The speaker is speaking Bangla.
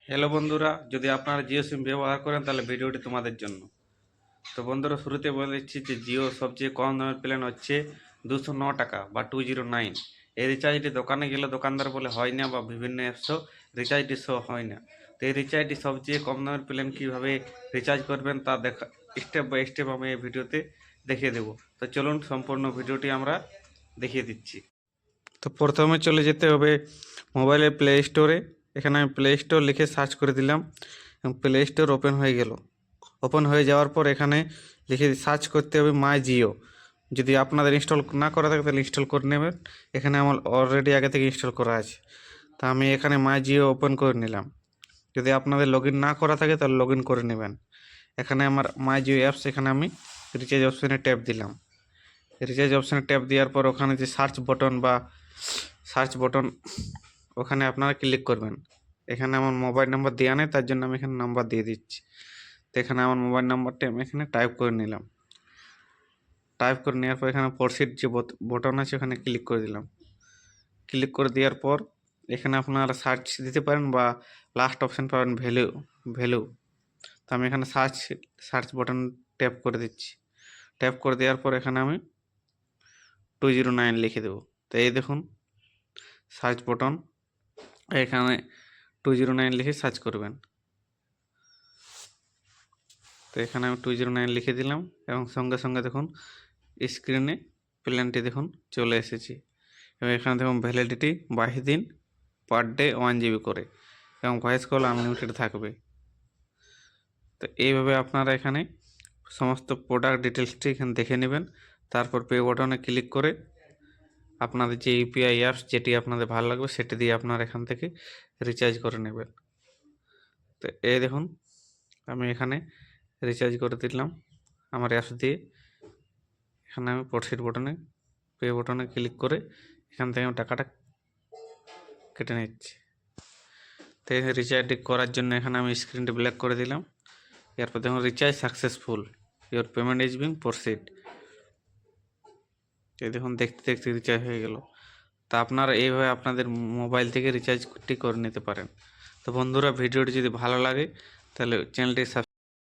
হ্যালো বন্ধুরা, যদি আপনারা জিও সিম ব্যবহার করেন তাহলে ভিডিওটি তোমাদের জন্য। তো বন্ধুরা, শুরুতে বলে দিচ্ছি যে জিও সবচেয়ে কম দামের প্ল্যান হচ্ছে 209 টাকা বা 209। এই রিচার্জটি দোকানে গেলে দোকানদার বলে হয় না, বা বিভিন্ন অ্যাপসও রিচার্জটি শো হয় না। তো এই রিচার্জটি সবচেয়ে কম দামের প্ল্যান কীভাবে রিচার্জ করবেন তা দেখা স্টেপ বাই স্টেপ আমি এই ভিডিওতে দেখিয়ে দেবো। তো চলুন সম্পূর্ণ ভিডিওটি আমরা দেখিয়ে দিচ্ছি। তো প্রথমে চলে যেতে হবে মোবাইলের প্লে স্টোরে। এখানে আমি প্লে স্টোর লিখে সার্চ করে দিলাম এবং প্লে স্টোর ওপেন হয়ে গেল। ওপেন হয়ে যাওয়ার পর এখানে লিখে সার্চ করতে হবে মাই জিও। যদি আপনাদের ইনস্টল না করা থাকে তাহলে ইনস্টল করে নেবেন। এখানে আমার অলরেডি আগে থেকে ইনস্টল করা আছে। তা আমি এখানে মাই জিও ওপেন করে নিলাম। যদি আপনাদের লগ না করা থাকে তাহলে লগ করে নেবেন। এখানে আমার মাই জিও অ্যাপস, এখানে আমি রিচার্জ অপশানে ট্যাপ দিলাম। রিচার্জ অপশানে ট্যাপ দেওয়ার পর ওখানে যে সার্চ বটন ওখানে আপনারা ক্লিক করবেন। এখানে আমার মোবাইল নাম্বার দেওয়া নেই, তার জন্য আমি এখানে নাম্বার দিয়ে দিচ্ছি। তো এখানে আমার মোবাইল নাম্বারটা আমি এখানে টাইপ করে নিলাম। টাইপ করে নেওয়ার পর এখানে প্রসিড যে বটন আছে ওখানে ক্লিক করে দিলাম। ক্লিক করে দেওয়ার পর এখানে আপনারা সার্চ দিতে পারেন বা লাস্ট অপশান পাবেন ভ্যালু। তো আমি এখানে সার্চ বটন ট্যাপ করে দিচ্ছি। ট্যাপ করে দেওয়ার পর এখানে আমি 209 লিখে দেবো। তো এই দেখুন সার্চ বটন, এখানে 209 লিখে সার্চ করবেন। তো এখানে আমি 209 লিখে দিলাম এবং সঙ্গে সঙ্গে দেখুন স্ক্রিনে প্ল্যানটি দেখুন চলে এসেছে। এবং এখানে দেখুন ভ্যালিডিটি 22 দিন, পার ডে 1 জিবি করে, এবং ভয়েস কল আনলিমিটেড থাকবে। তো এইভাবে আপনারা এখানে সমস্ত প্রোডাক্ট ডিটেলসটি এখানে দেখে নেবেন। তারপর পে বাটনে ক্লিক করে আপনাদের যে ইউপিআই অ্যাপস যেটি আপনাদের ভালো লাগবে সেটি দিয়ে আপনারা এখান থেকে রিচার্জ করে নেবেন। তো এই দেখুন আমি এখানে রিচার্জ করে দিলাম আমার অ্যাপস দিয়ে। এখানে আমি প্রসিড বটনে পে বটনে ক্লিক করে এখান থেকে আমি টাকাটা কেটে নিচ্ছি। তো রিচার্জটি করার জন্য এখানে আমি স্ক্রিনটি ব্ল্যাক করে দিলাম। এরপর দেখুন recharge successful, your payment is being proceed. এই দেখুন দেখতে দেখতে রিচার্জ হয়ে গেল। তা আপনারা এইভাবে আপনাদের মোবাইল থেকে রিচার্জটি করে নিতে পারেন। তো বন্ধুরা, ভিডিওটি যদি ভালো লাগে তাহলে চ্যানেলটি